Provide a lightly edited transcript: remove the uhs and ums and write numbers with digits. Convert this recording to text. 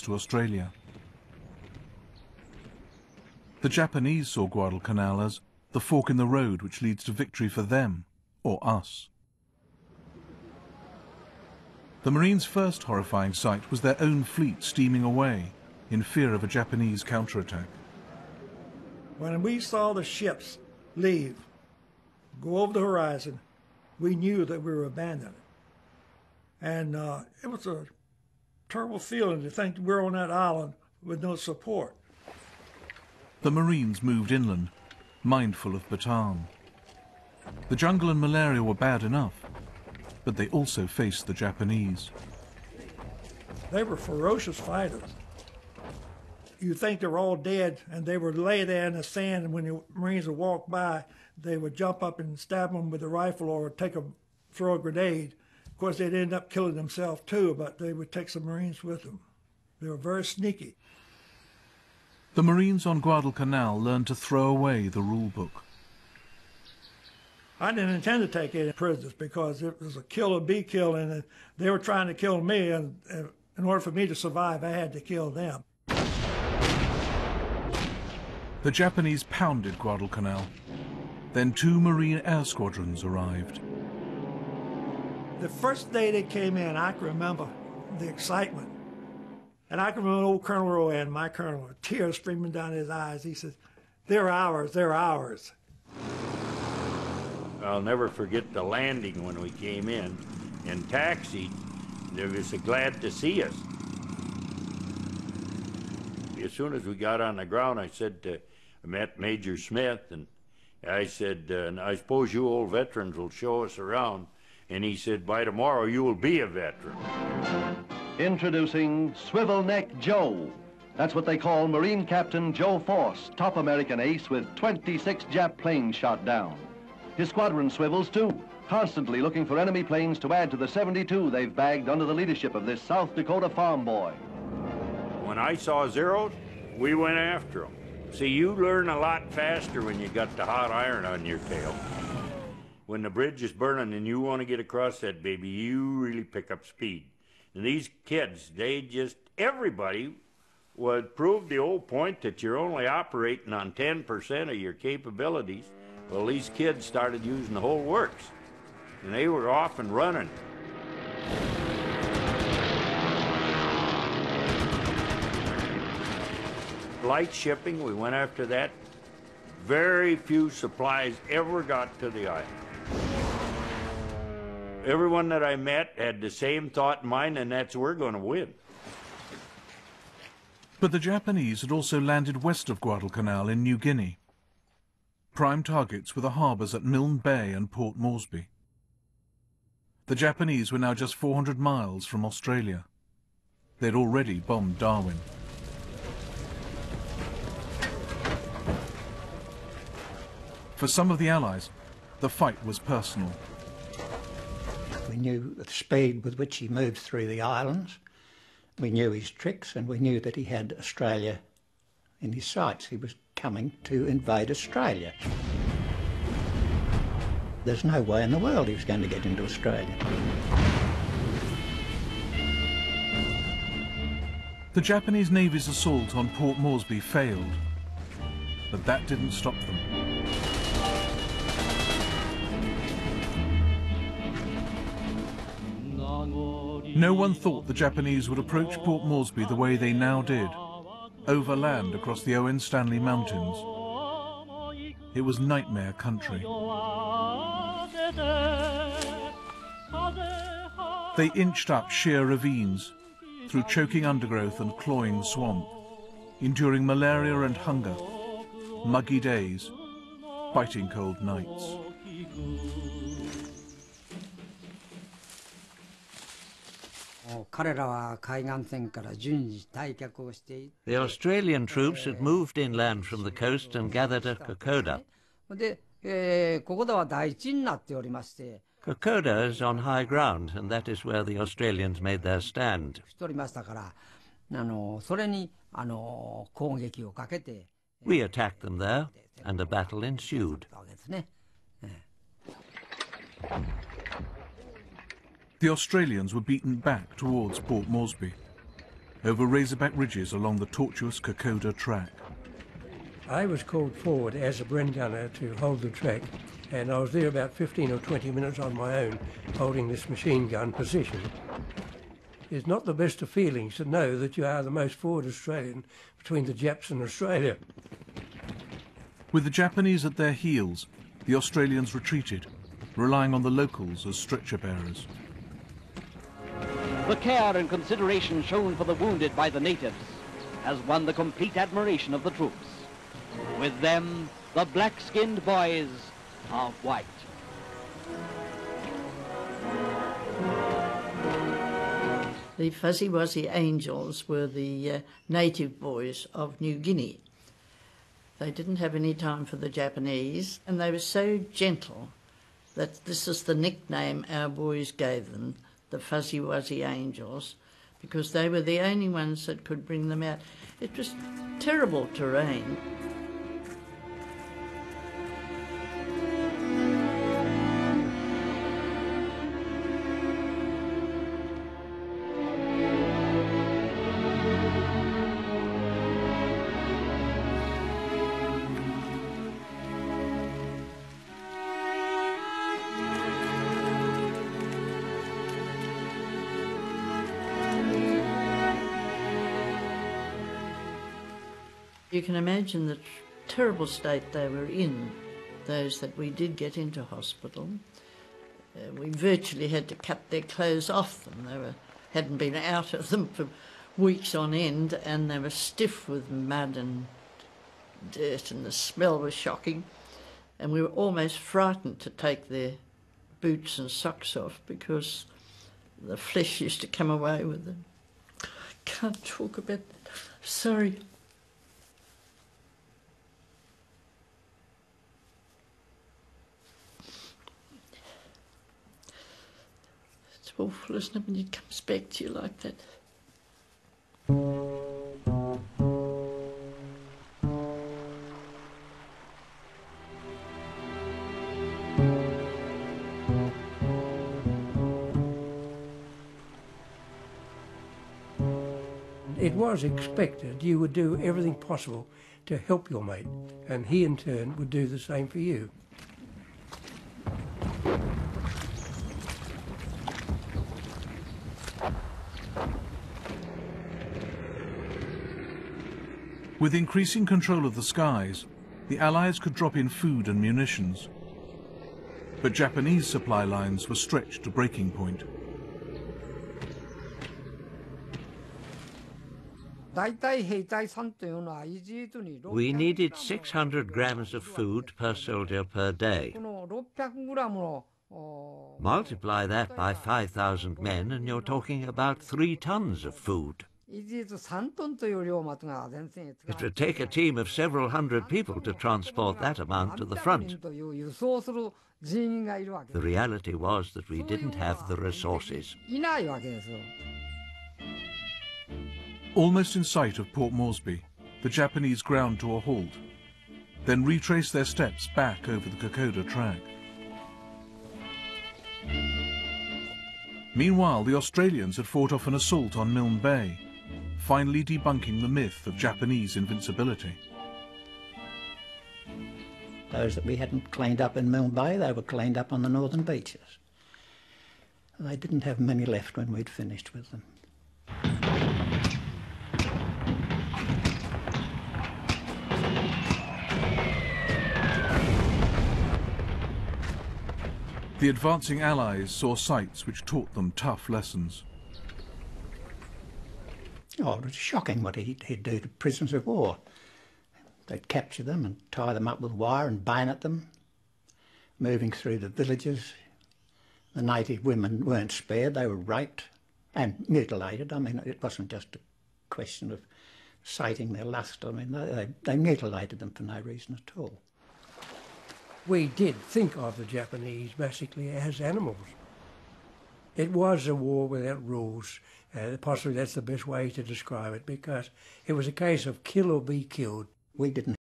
to Australia. The Japanese saw Guadalcanal as the fork in the road which leads to victory for them, or us. The Marines' first horrifying sight was their own fleet steaming away in fear of a Japanese counterattack. When we saw the ships leave, go over the horizon, we knew that we were abandoned. And it was a terrible feeling to think we're on that island with no support. The Marines moved inland, mindful of Bataan. The jungle and malaria were bad enough, but they also faced the Japanese. They were ferocious fighters. You'd think they were all dead, and they would lay there in the sand, and when the Marines would walk by, they would jump up and stab them with a rifle or throw a grenade. Of course, they'd end up killing themselves too, but they would take some Marines with them. They were very sneaky. The Marines on Guadalcanal learned to throw away the rule book. I didn't intend to take any prisoners because it was a kill or be killed, and they were trying to kill me, and in order for me to survive, I had to kill them. The Japanese pounded Guadalcanal. Then 2 Marine air squadrons arrived. The first day they came in, I can remember the excitement. And I can remember old Colonel Rowan, my colonel, tears streaming down his eyes. He says, "They're ours, they're ours." I'll never forget the landing when we came in and taxied. They were so glad to see us. As soon as we got on the ground, I met Major Smith, and I said, and I suppose you old veterans will show us around. And he said, by tomorrow you will be a veteran. Introducing Swivel Neck Joe. That's what they call Marine Captain Joe Force, top American ace with 26 Jap planes shot down. His squadron swivels too, constantly looking for enemy planes to add to the 72 they've bagged under the leadership of this South Dakota farm boy. When I saw Zeros, we went after them. See, you learn a lot faster when you got the hot iron on your tail. When the bridge is burning and you want to get across that baby, you really pick up speed. And these kids, everybody would prove the old point that you're only operating on 10% of your capabilities. Well, these kids started using the whole works, and they were off and running. Light shipping, we went after that. Very few supplies ever got to the island. Everyone that I met had the same thought in mind, and that's we're going to win. But the Japanese had also landed west of Guadalcanal in New Guinea. Prime targets were the harbours at Milne Bay and Port Moresby. The Japanese were now just 400 miles from Australia. They'd already bombed Darwin. For some of the Allies, the fight was personal. We knew the speed with which he moved through the islands. We knew his tricks, and we knew that he had Australia in his sights. He was coming to invade Australia. There's no way in the world he was going to get into Australia. The Japanese Navy's assault on Port Moresby failed, but that didn't stop them. No one thought the Japanese would approach Port Moresby the way they now did, overland across the Owen Stanley Mountains. It was nightmare country. They inched up sheer ravines, through choking undergrowth and cloying swamp, enduring malaria and hunger, muggy days, biting cold nights. The Australian troops had moved inland from the coast and gathered at Kokoda. Kokoda is on high ground, and that is where the Australians made their stand. We attacked them there, and a battle ensued. The Australians were beaten back towards Port Moresby. over razorback ridges along the tortuous Kokoda track. I was called forward as a Bren gunner to hold the track, and I was there about 15 or 20 minutes on my own, holding this machine gun position. It's not the best of feelings to know that you are the most forward Australian between the Japs and Australia. With the Japanese at their heels, the Australians retreated, relying on the locals as stretcher bearers. The care and consideration shown for the wounded by the natives has won the complete admiration of the troops. With them, the black-skinned boys are white. The Fuzzy Wuzzy Angels were the native boys of New Guinea. They didn't have any time for the Japanese, and they were so gentle that this is the nickname our boys gave them, the Fuzzy Wuzzy Angels, because they were the only ones that could bring them out. It was terrible terrain. You can imagine the terrible state they were in, those that we did get into hospital. We virtually had to cut their clothes off them. They hadn't been out of them for weeks on end, and they were stiff with mud and dirt, and the smell was shocking. And we were almost frightened to take their boots and socks off because the flesh used to come away with them. I can't talk about that. Sorry. It's awful, isn't it, when it comes back to you like that? It was expected you would do everything possible to help your mate, and he in turn would do the same for you. With increasing control of the skies, the Allies could drop in food and munitions. But Japanese supply lines were stretched to breaking point. We needed 600 grams of food per soldier per day. Multiply that by 5,000 men and you're talking about 3 tons of food. It would take a team of several hundred people to transport that amount to the front. The reality was that we didn't have the resources. Almost in sight of Port Moresby, the Japanese ground to a halt, then retraced their steps back over the Kokoda track. Meanwhile, the Australians had fought off an assault on Milne Bay, finally debunking the myth of Japanese invincibility. Those that we hadn't cleaned up in Milne Bay, they were cleaned up on the northern beaches. They didn't have many left when we'd finished with them. The advancing Allies saw sights which taught them tough lessons. Oh, it was shocking what he'd do to prisoners of war. They'd capture them and tie them up with wire and bayonet them, moving through the villages. The native women weren't spared, they were raped and mutilated. I mean, it wasn't just a question of sating their lust. I mean, they mutilated them for no reason at all. We did think of the Japanese basically as animals. It was a war without rules. Possibly that's the best way to describe it, because it was a case of kill or be killed. We didn't